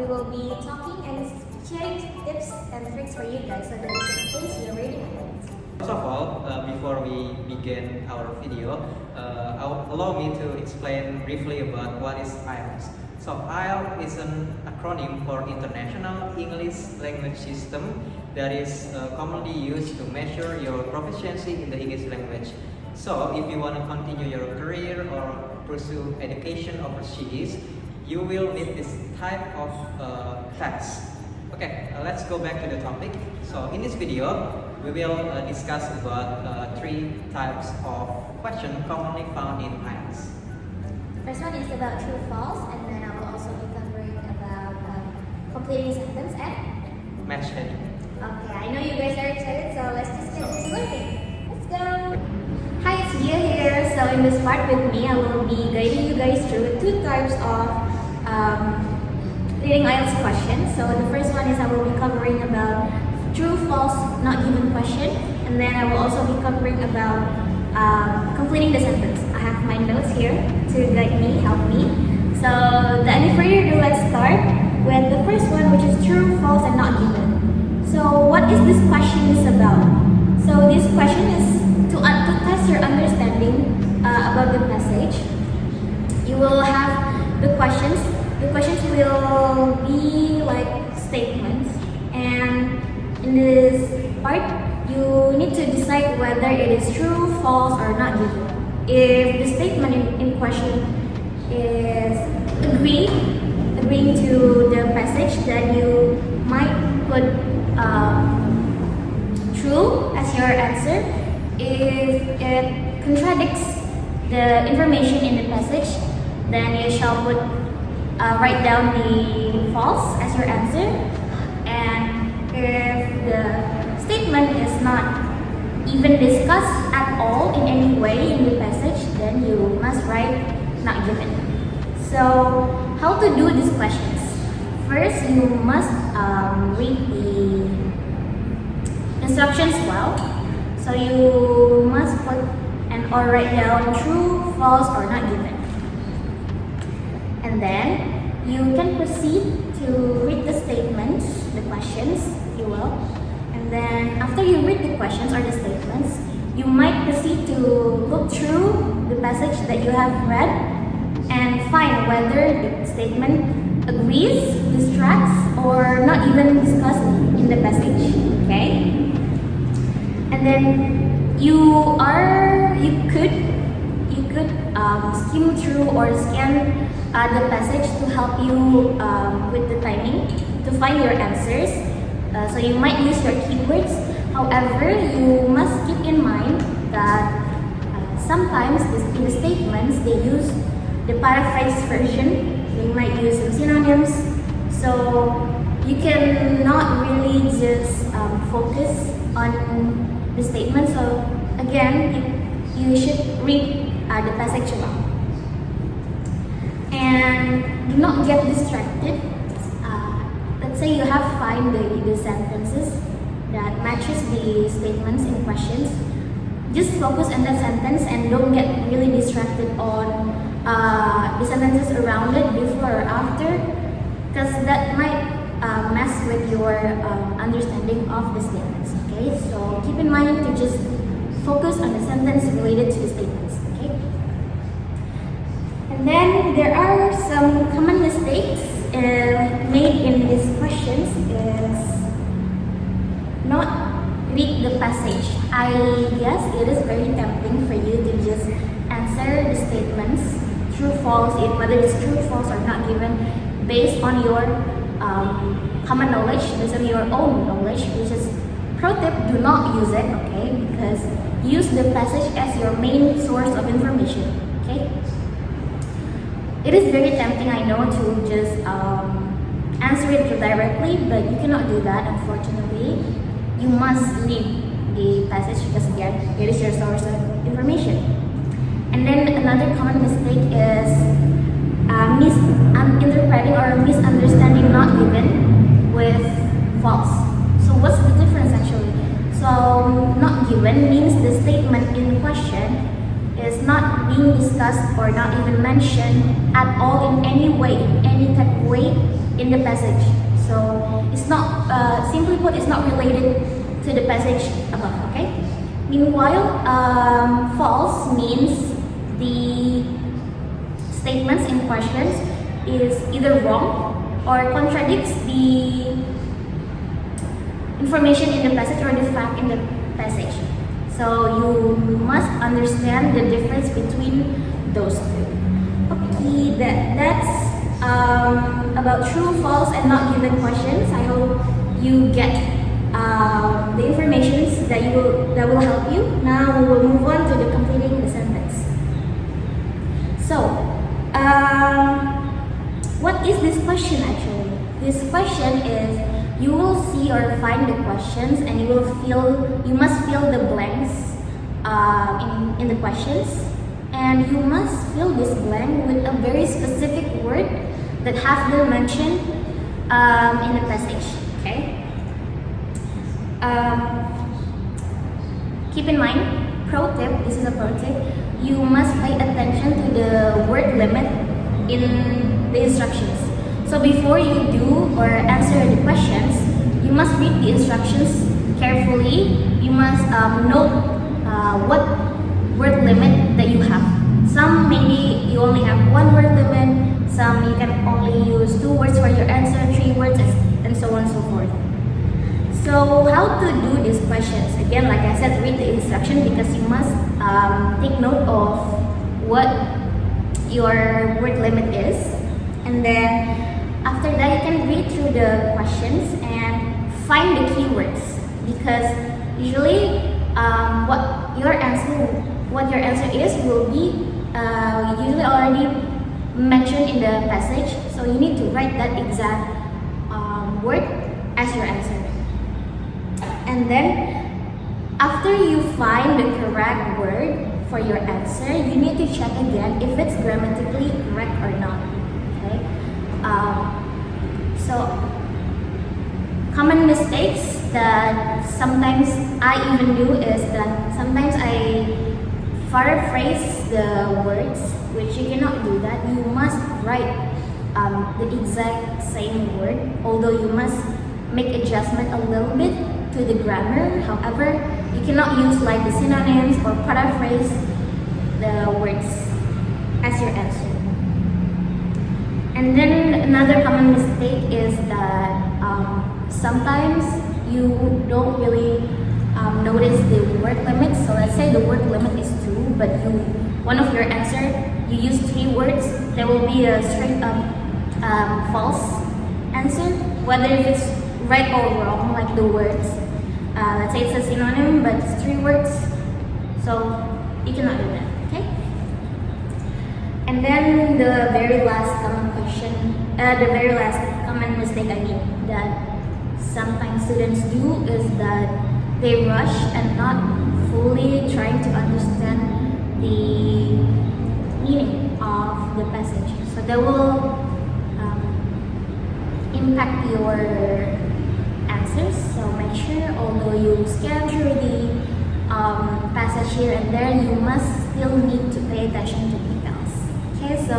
we will be talking and sharing tips and tricks for you guys so that you can ace your reading IELTS. First of all, before we begin our video, allow me to explain briefly about what is IELTS. So IELTS is an acronym for International English Language System that is commonly used to measure your proficiency in the English language. So if you want to continue your career or pursue education overseas, you will need this type of test. Okay, let's go back to the topic. So in this video, we will discuss about three types of questions commonly found in IELTS. First one is about true false, and then I will also be covering about completing sentence and Match heading. Okay, I know you guys are excited, so let's just get into learning. Let's go! Hi, it's Gia here. So in this part with me, I will be guiding you guys through two types of reading IELTS questions. So the first one is I will be covering about true, false, not given question, and then I will also be covering about completing the sentence. I have my notes here to guide me, help me. So without any further ado, let's start with the first one, which is true, false, and not given. So what is this question is about? So this question is to test your understanding about the passage. You will have the questions. The questions will be like statements, and in this part, you need to decide whether it is true, false, or not given. If the statement in question is agreeing to the passage, then you might put true as your answer. If it contradicts the information in the passage, then you shall put write down the false as your answer. And if the statement is not even discussed at all in any way in the passage, then you must write not given. So how to do these questions? First, you must read the instructions well. So you must put or write down true, false, or not given. And then you can proceed to read the statements, the questions, if you will. And then after you read the questions or the statements, you might proceed to look through the passage that you have read and find whether the statement agrees, distracts, or not even discussed in the passage. Okay? And then you could skim through or scan the passage to help you with the timing to find your answers. So you might use your keywords. However, you must keep in mind that sometimes in the statements they use the paraphrased version. They might use some synonyms. So you cannot really just focus on the statement. So again, you should read the passage well. And do not get distracted. Let's say you have find the sentences that matches the statements in questions. Just focus on that sentence and don't get really distracted on the sentences around it before or after, because that might mess with your understanding of the statements. Okay, so keep in mind to just focus on the sentence related to the statements. Okay, and then there are some common mistakes made in these questions is not read the passage. I guess it is very tempting for you to just answer the statements true, false, whether it's true, false, or not given, based on your common knowledge, based on your own knowledge, which is pro tip: do not use it, okay? Because use the passage as your main source of information, okay? It is very tempting, I know, to just answer it directly, but you cannot do that, unfortunately. You must read the passage because, again, it is your source of information. And then another common mistake is misinterpreting or misunderstanding not given with false. So what's the difference actually? So not given means the statement in question is not being discussed or not even mentioned at all in any way, in any type of way in the passage. So it's not, simply put, it's not related to the passage above, okay? Meanwhile, false means the statements in questions is either wrong or contradicts the information in the passage or the fact in the passage. So you must understand the difference between those two. Okay, that's about true, false, and not given questions. I hope you get the information that will help you. Now we will move on to the completing the sentence. So, what is this question actually? This question is, you will see or find the questions and you must fill the blanks in the questions, and you must fill this blank with a very specific word that have been mentioned in the passage, okay? Keep in mind, pro tip, this is a pro tip, you must pay attention to the word limit in the instructions. So before you do or answer the questions, you must read the instructions carefully. You must note what word limit that you have. Some maybe you only have one word limit, some you can only use 2 words for your answer, 3 words, and so on and so forth. So how to do these questions? Again, like I said, read the instruction because you must take note of what your word limit is, and then after that you can read through the questions and find the keywords, because usually what your answer is will be usually already mentioned in the passage, so you need to write that exact word as your answer. And then after you find the correct word for your answer, you need to check again if it's grammatically correct or not. Okay. So common mistakes that sometimes I even do is that sometimes I paraphrase the words, which you cannot do that. You must write the exact same word, although you must make adjustment a little bit to the grammar. However, you cannot use like the synonyms or paraphrase the words as your answer. And then another common mistake is that sometimes you don't really notice the word limit. So let's say the word limit is 2, but one of your answer you use 3 words, there will be a straight up false answer, whether if it's right or wrong, like the words. Let's say it's a synonym, but it's 3 words, so you cannot do that, okay? And then the very last common mistake that sometimes students do is that they rush and not fully trying to understand the meaning of the passage. So that will impact your answers. So make sure, although you scan through the passage here and there, you must still need to pay attention to details. Okay, so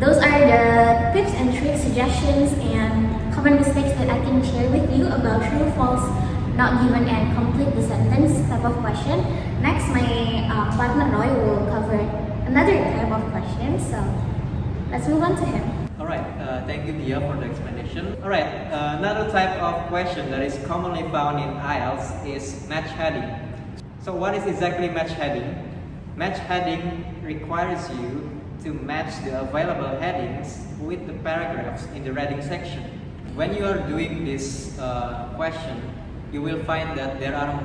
those are the tips and tricks, suggestions, and common mistakes that I can share with you about true, false, not given, and complete the sentence type of question. Next, my partner Roy will cover another type of question. So let's move on to him. Alright, thank you Dia for the explanation. Alright, another type of question that is commonly found in IELTS is match heading. So what is exactly match heading? Match heading requires you to match the available headings with the paragraphs in the reading section. When you are doing this question, you will find that there are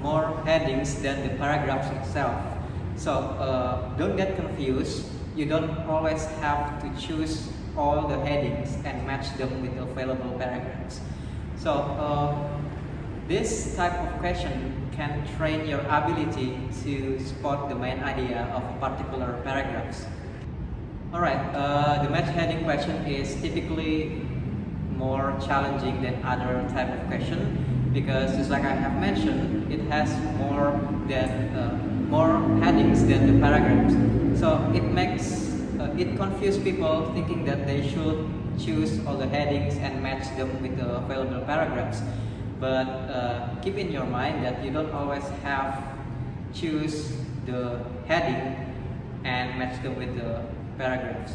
more headings than the paragraphs itself. So don't get confused. You don't always have to choose all the headings and match them with available paragraphs. So this type of question can train your ability to spot the main idea of a particular paragraphs. Alright, the match heading question is typically more challenging than other type of question because, just like I have mentioned, it has more than more headings than the paragraphs. So it confuses people thinking that they should choose all the headings and match them with the available paragraphs. But keep in your mind that you don't always have choose the heading and match them with the paragraphs.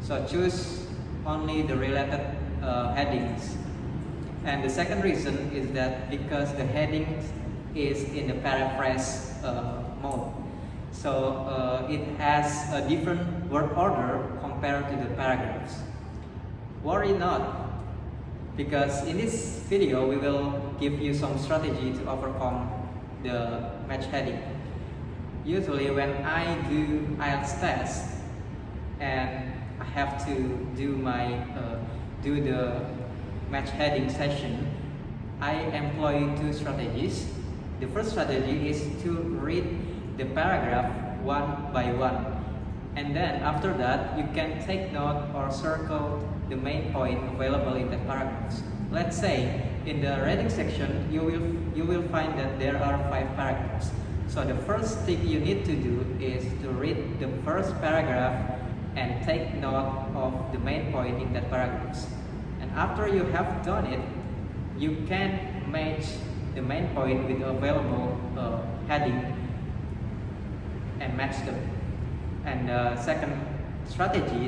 So choose only the related headings. And the second reason is that because the heading is in the paraphrase mode. So it has a different word order compared to the paragraphs. Worry not, because in this video we will give you some strategy to overcome the match heading. Usually when I do IELTS test and I have to do the match heading session, I employ two strategies. The first strategy is to read the paragraph one by one, and then after that you can take note or circle the main point available in the paragraphs. Let's say in the reading section you will find that there are 5 paragraphs. So the first thing you need to do is to read the first paragraph and take note of the main point in that paragraphs. And after you have done it, you can match the main point with the available heading and match them. And the second strategy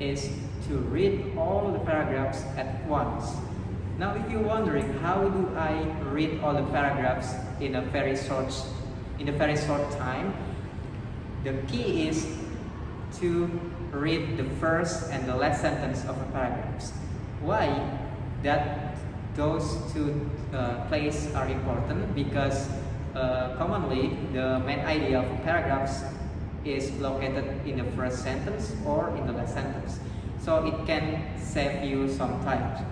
is to read all the paragraphs at once. Now if you're wondering how do I read all the paragraphs in a very short time, the key is to read the first and the last sentence of a paragraph. Why that those two places are important? Because commonly the main idea of paragraphs is located in the first sentence or in the last sentence, so it can save you some time.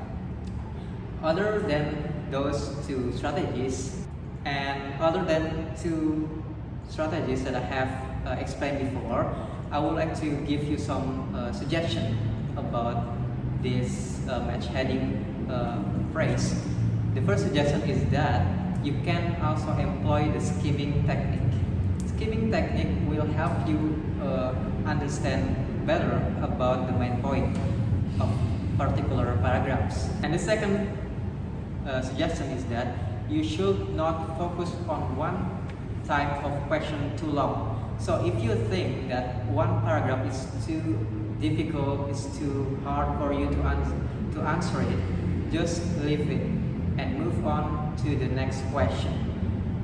Other than those two strategies, and other than two strategies that I have explained before, I would like to give you some suggestion about this match heading phrase. The first suggestion is that you can also employ the skimming technique. Skimming technique will help you understand better about the main point of particular paragraphs. And the second suggestion is that you should not focus on one type of question too long. So if you think that one paragraph is too difficult, is too hard for you to answer it, just leave it and move on to the next question.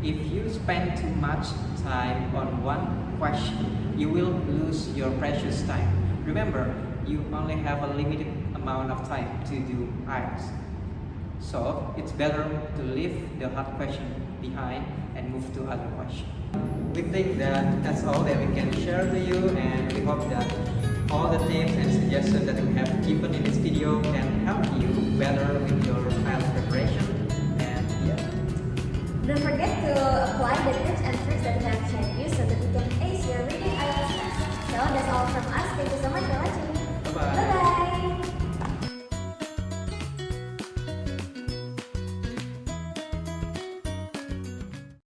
If you spend too much time on one question, you will lose your precious time. Remember, you only have a limited amount of time to do IELTS. So it's better to leave the hard question behind and move to other question. We think that that's all that we can share to you, and we hope that all the tips and suggestions that we have given in this video can help you better with your IELTS preparation. And yeah. Don't forget to apply the tips and tricks that we have shared.